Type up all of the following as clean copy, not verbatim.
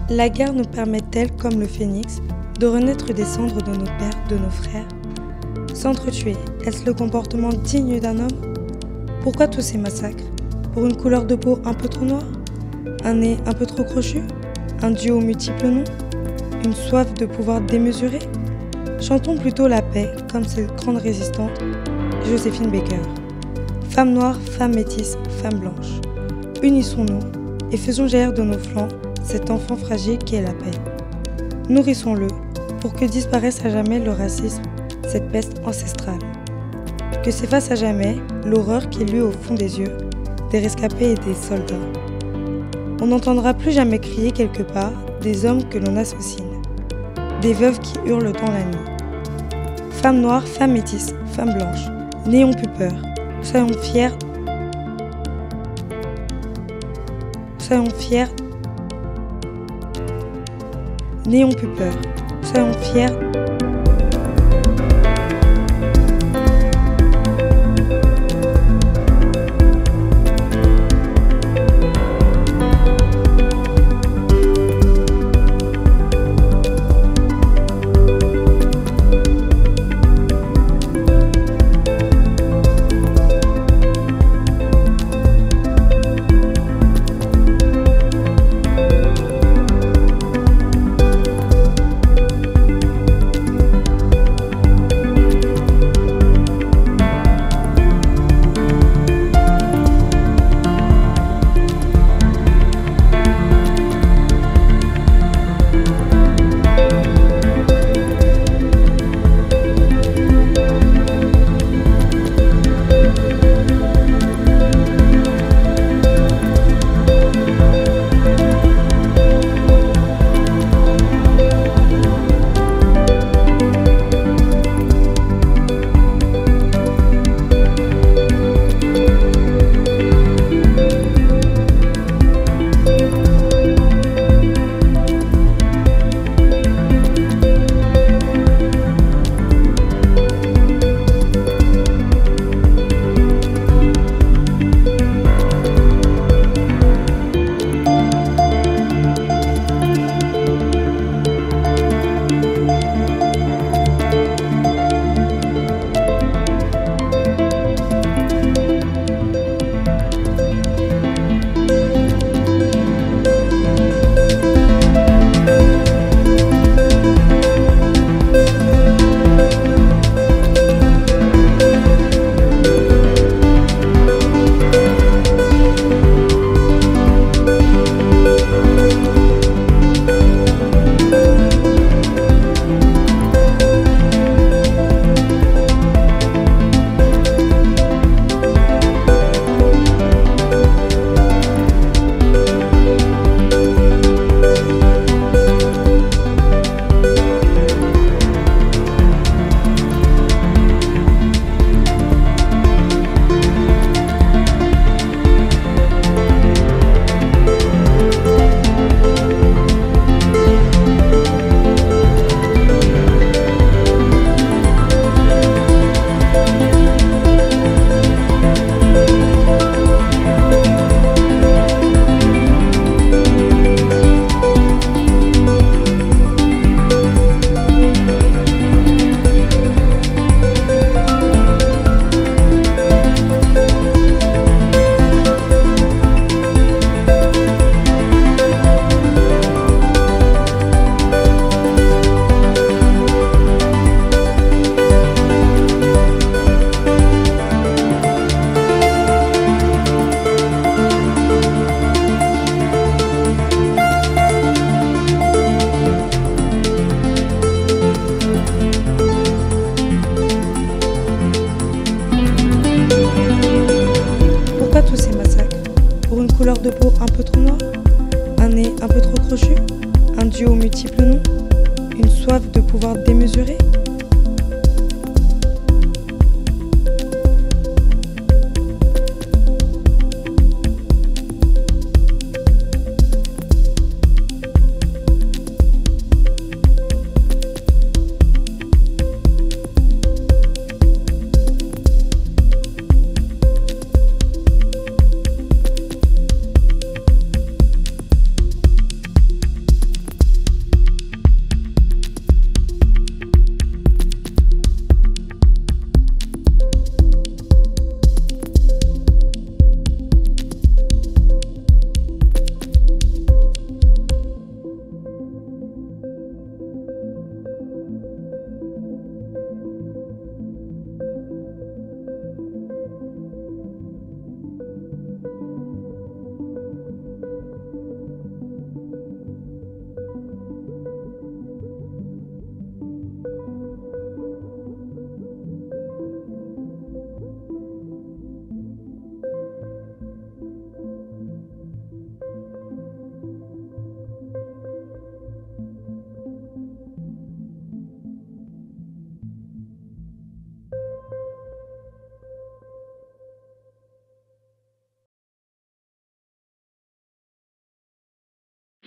La guerre nous permet-elle, comme le phénix, de renaître des cendres de nos pères, de nos frères? S'entretuer, est-ce le comportement digne d'un homme? Pourquoi tous ces massacres? Pour une couleur de peau un peu trop noire? Un nez un peu trop crochu? Un dieu aux multiples noms? Une soif de pouvoir démesurée? Chantons plutôt la paix, comme cette grande résistante, Joséphine Baker. Femmes noires, femmes métisses, femmes blanches. Unissons-nous et faisons jaillir de nos flancs cet enfant fragile qui est la paix. Nourrissons-le pour que disparaisse à jamais le racisme, cette peste ancestrale. Que s'efface à jamais l'horreur qui lue au fond des yeux des rescapés et des soldats. On n'entendra plus jamais crier quelque part des hommes que l'on assassine, des veuves qui hurlent dans la nuit. Femmes noires, femmes métisses, femmes blanches, n'ayons plus peur, soyons fiers. Soyons fiers. N'ayons plus peur, soyons fiers.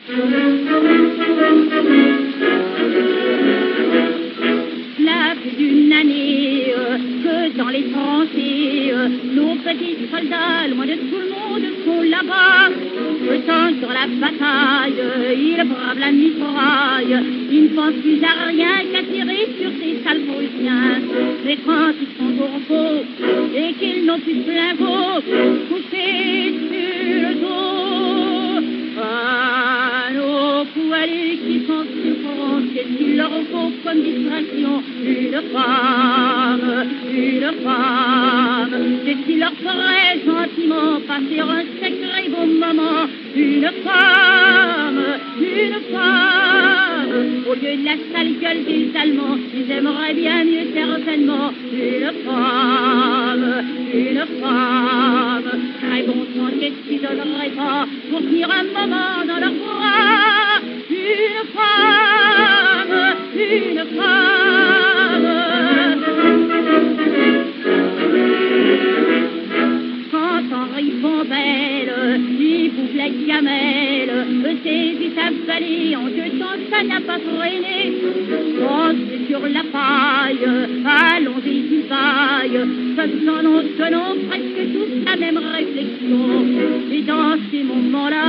Cela fait d'une année que dans les tranchées, nos petits soldats, loin de tout le monde, sont là-bas. Autant sur la bataille, ils bravent la mitraille. Ils ne pensent plus à rien qu'à tirer sur ces sales Prussiens. Mais quand ils sont au repos et qu'ils n'ont plus de flingots, couchés sur le dos, à nos poilus qui sont sur le front, qu'est-ce qu'il leur faut comme distraction? Une femme, qu'est-ce qu'il leur ferait gentiment passer un sacré bon moment? Une femme, au lieu de la sale gueule des Allemands, ils aimeraient bien mieux certainement. Une femme, très bon sang, qu'est-ce qu'ils donneraient pas pour tenir un moment dans leurs bras? Une femme. Quand Henri Bombelle, il bouffe la gamelle, ses établis en deux temps, ça n'a pas freiné. Pensez sur la paille, allons-y du paille, tenons presque tous la même réflexion. Et dans ces moments-là,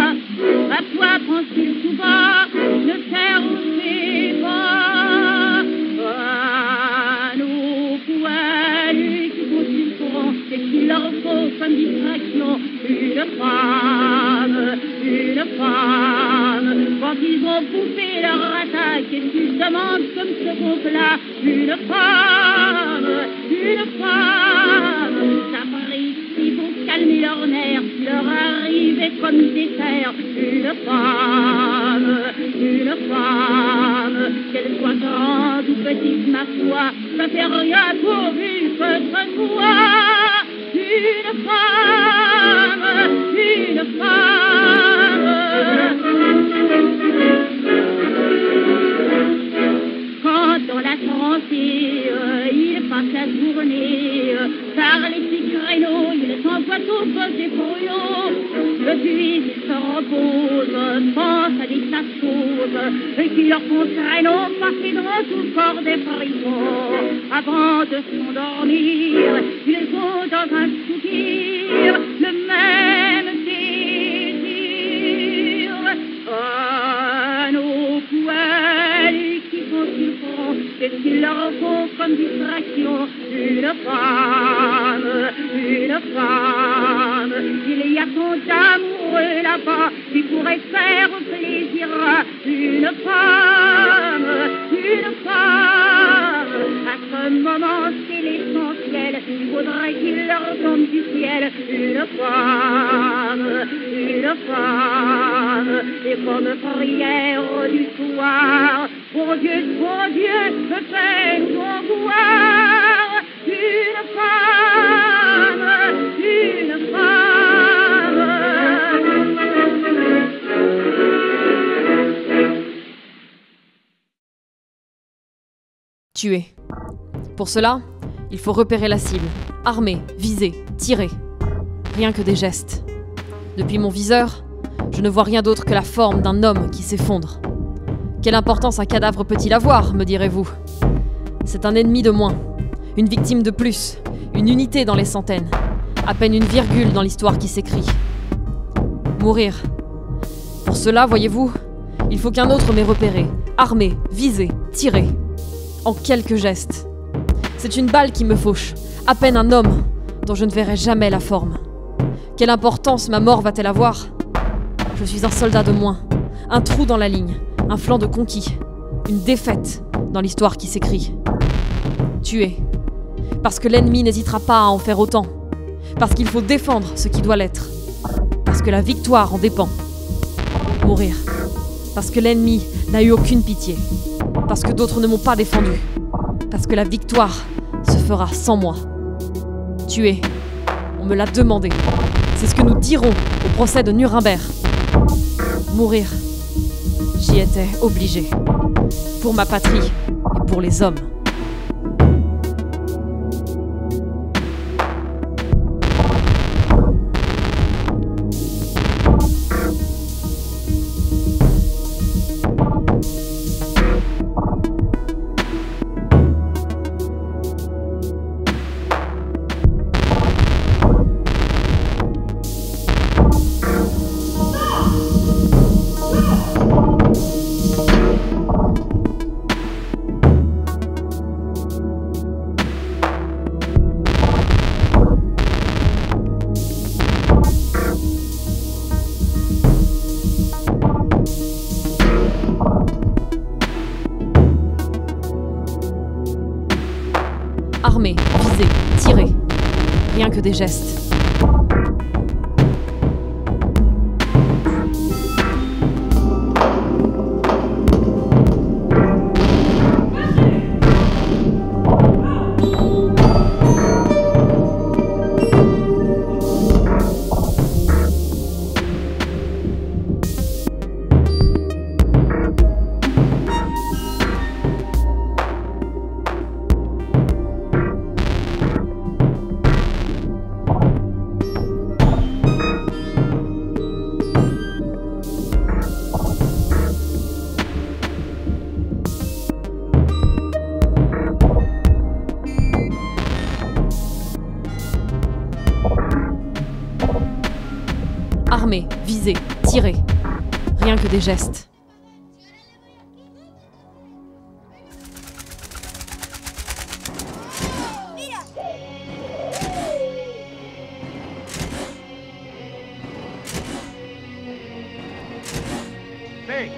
à quoi pense-t-il tout bas? Ne faire oser pas à nos poilus qui vont sur le courant, et qu'il leur faut comme distraction une femme. Quand ils ont bouffé leur attaque, qu'est-ce qu'ils demandent comme second plat? Une femme. Ça paraît qu'ils vont calmer leurs nerfs, leur arriver comme dessert. Une femme, qu'elle soit grande ou petite, ma foi, ça fait rien pourvu que ce soit. Une femme. Quand dans la tranchée, il passe la journée, par les petits créneaux, il s'envoie au poste des brouillons. Puis il se repose, pense à des tas de choses, qui leur font traîneau, passer dans tout le corps des frissons. Avant de s'endormir, ils ont dans un soupir le même désir. À nos poils qui sont sur le front, qu'est-ce qu'il leur faut comme distraction? Une femme. Il y a tant d'amoureux là-bas qui pourrait faire plaisir à une femme. À ce moment, c'est l'essentiel. Il faudrait qu'il leur tombe du ciel une femme. Et comme prière du soir, bon Dieu, me fais ton gloire. Une femme. Tuer. Pour cela, il faut repérer la cible, armer, viser, tirer. Rien que des gestes. Depuis mon viseur, je ne vois rien d'autre que la forme d'un homme qui s'effondre. Quelle importance un cadavre peut-il avoir, me direz-vous? C'est un ennemi de moins, une victime de plus, une unité dans les centaines, à peine une virgule dans l'histoire qui s'écrit. Mourir. Pour cela, voyez-vous, il faut qu'un autre m'ait repéré, armé, visé, tiré. En quelques gestes. C'est une balle qui me fauche, à peine un homme dont je ne verrai jamais la forme. Quelle importance ma mort va-t-elle avoir? Je suis un soldat de moins, un trou dans la ligne, un flanc de conquis, une défaite dans l'histoire qui s'écrit. Tuer. Parce que l'ennemi n'hésitera pas à en faire autant. Parce qu'il faut défendre ce qui doit l'être. Parce que la victoire en dépend. Mourir. Parce que l'ennemi n'a eu aucune pitié. Parce que d'autres ne m'ont pas défendu. Parce que la victoire se fera sans moi. Tuer. On me l'a demandé. C'est ce que nous dirons au procès de Nuremberg. Mourir. J'y étais obligé. Pour ma patrie et pour les hommes. Armer, viser, tirer. Rien que des gestes. Armer, viser, tirer. Rien que des gestes. Hey.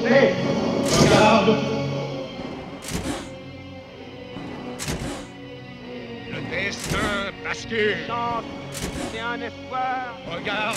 Hey. Regarde. Le destin bascule. Chante, c'est un espoir. Regarde.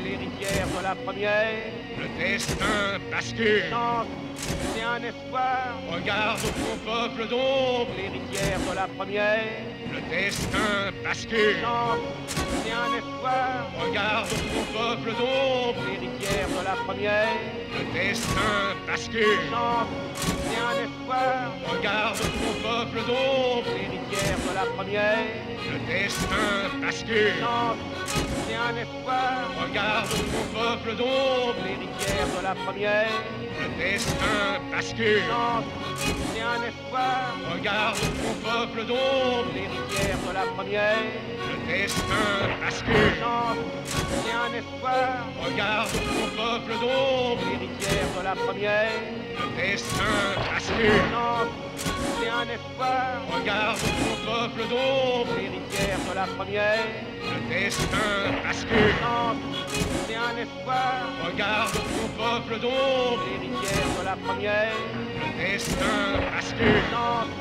L'héritière de la première. Le destin bascule. Chante, c'est un espoir. Regarde ton peuple d'ombre. L'héritière de la première. Le destin bascule. Chante, c'est un espoir. Regarde ton peuple d'ombre. L'héritière de la première. Le destin bascule. Chante, c'est un espoir. Regarde ton peuple d'ombre. L'héritière de la première. Le destin bascule. Chante, c'est un espoir. Regarde ton peuple d'ombre. L'héritière de la première. Le destin bascule. Chante, c'est un espoir. Regarde ton peuple d'ombre. L'héritière de la première. Le destin bascule. Chante, c'est un espoir. Regarde ton peuple d'ombre. L'héritière de la première. Le destin bascule. Chante, c'est un espoir. Regarde ton peuple d'ombre. L'héritière de la première. Le destin bascule. Chante, c'est un espoir. Regarde ton peuple d'ombre. L'héritière de la première. Le destin bascule. Chante,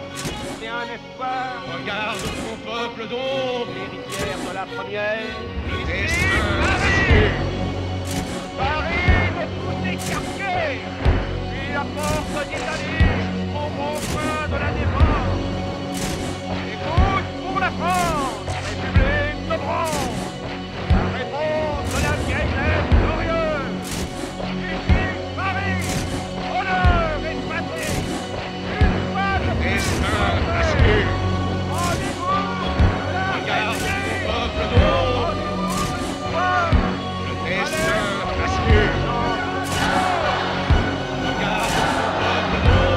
c'est un espoir. Regarde ton peuple d'ombre. L'héritière de la première. Le destin bascule. Paris de tous les quartiers. Puis la porte d'Italie au bon coin de la défense. Écoute pour la France, République de bronze. La réponse de la vieille lettre glorieuse. Ici, Paris, honneur et patrie. Une fois de plus, Destin bascule. rendez-vous de la Regarde ton République. peuple d'ombre. Rendez-vous de l'histoire. Le destin bascule. Regarde ton peuple d'ombre.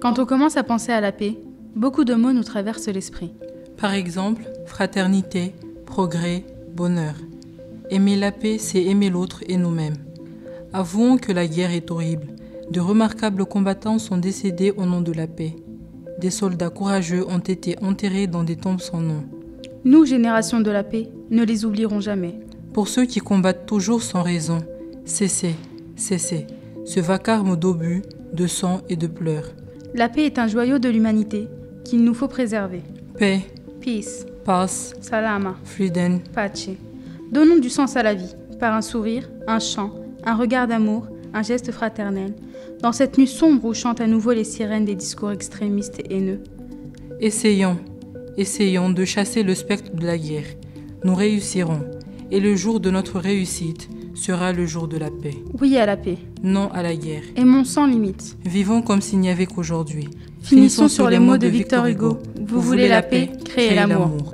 Quand on commence à penser à la paix, beaucoup de mots nous traversent l'esprit. Par exemple, fraternité, progrès, bonheur. Aimer la paix, c'est aimer l'autre et nous-mêmes. Avouons que la guerre est horrible. De remarquables combattants sont décédés au nom de la paix. Des soldats courageux ont été enterrés dans des tombes sans nom. Nous, génération de la paix, ne les oublierons jamais. Pour ceux qui combattent toujours sans raison, cessez, cessez, ce vacarme d'obus, de sang et de pleurs. La paix est un joyau de l'humanité qu'il nous faut préserver. Paix, Peace, pace, salama, Frieden. pace. Donnons du sens à la vie, par un sourire, un chant, un regard d'amour, un geste fraternel, dans cette nuit sombre où chantent à nouveau les sirènes des discours extrémistes et haineux. Essayons de chasser le spectre de la guerre. Nous réussirons, et le jour de notre réussite sera le jour de la paix. Oui à la paix. Non à la guerre. Aimons sans limite. Vivons comme s'il n'y avait qu'aujourd'hui. Finissons sur les mots de Victor Hugo. Vous voulez la paix, créez l'amour.